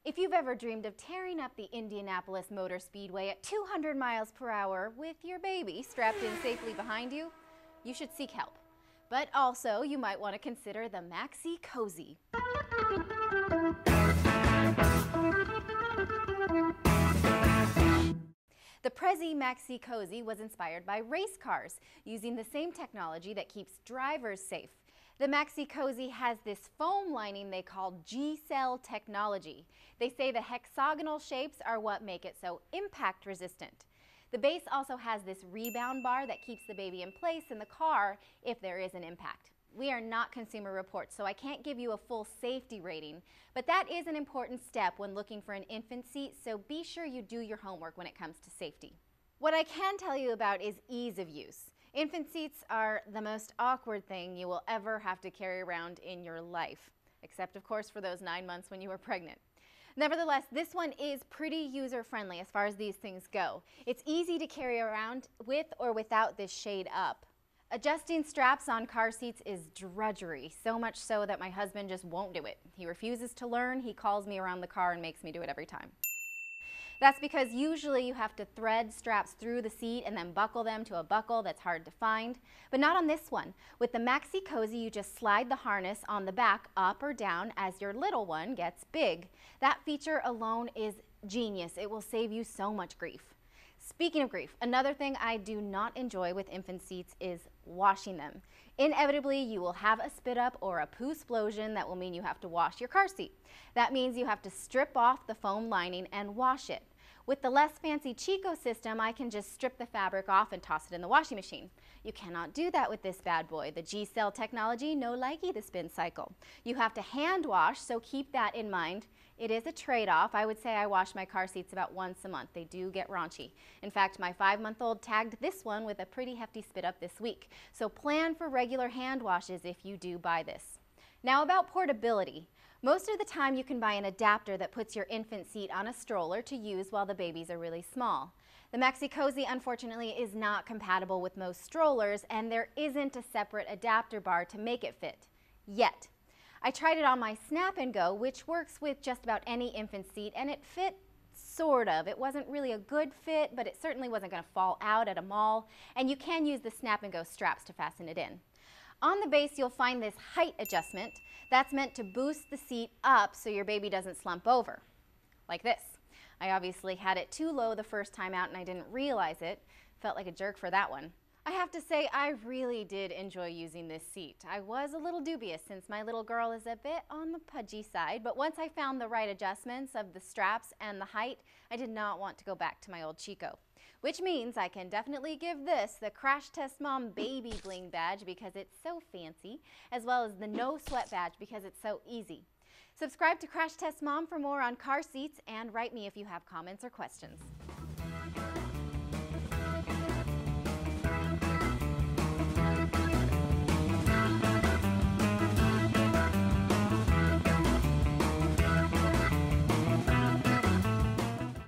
If you've ever dreamed of tearing up the Indianapolis Motor Speedway at 200 miles per hour with your baby strapped in safely behind you, you should seek help. But also, you might want to consider the Maxi-Cosi. The Prezi Maxi-Cosi was inspired by race cars, using the same technology that keeps drivers safe. The Maxi-Cosi has this foam lining they call G-cell technology. They say the hexagonal shapes are what make it so impact resistant. The base also has this rebound bar that keeps the baby in place in the car if there is an impact. We are not Consumer Reports, so I can't give you a full safety rating, but that is an important step when looking for an infant seat, so be sure you do your homework when it comes to safety. What I can tell you about is ease of use. Infant seats are the most awkward thing you will ever have to carry around in your life, except of course for those 9 months when you were pregnant. Nevertheless, this one is pretty user-friendly as far as these things go. It's easy to carry around with or without this shade up. Adjusting straps on car seats is drudgery, so much so that my husband just won't do it. He refuses to learn, he calls me around the car and makes me do it every time. That's because usually you have to thread straps through the seat and then buckle them to a buckle that's hard to find, but not on this one. With the Maxi-Cosi, you just slide the harness on the back up or down as your little one gets big. That feature alone is genius. It will save you so much grief. Speaking of grief, another thing I do not enjoy with infant seats is washing them. Inevitably, you will have a spit up or a poo-splosion that will mean you have to wash your car seat. That means you have to strip off the foam lining and wash it. With the less fancy Chico system, I can just strip the fabric off and toss it in the washing machine. You cannot do that with this bad boy, the G-cell technology, no-likey the spin cycle. You have to hand wash, so keep that in mind. It is a trade-off. I would say I wash my car seats about once a month. They do get raunchy. In fact, my 5-month-old tagged this one with a pretty hefty spit up this week. So plan for regular hand washes if you do buy this. Now about portability. Most of the time you can buy an adapter that puts your infant seat on a stroller to use while the babies are really small. The Maxi-Cosi unfortunately is not compatible with most strollers, and there isn't a separate adapter bar to make it fit. Yet. I tried it on my Snap and Go, which works with just about any infant seat, and it fit sort of. It wasn't really a good fit, but it certainly wasn't going to fall out at a mall, and you can use the Snap and Go straps to fasten it in. On the base, you'll find this height adjustment. That's meant to boost the seat up so your baby doesn't slump over, like this. I obviously had it too low the first time out and I didn't realize it. Felt like a jerk for that one. I have to say, I really did enjoy using this seat. I was a little dubious since my little girl is a bit on the pudgy side, but once I found the right adjustments of the straps and the height, I did not want to go back to my old Chico. Which means I can definitely give this the Crash Test Mom Baby Bling badge because it's so fancy, as well as the No Sweat badge because it's so easy. Subscribe to Crash Test Mom for more on car seats and write me if you have comments or questions.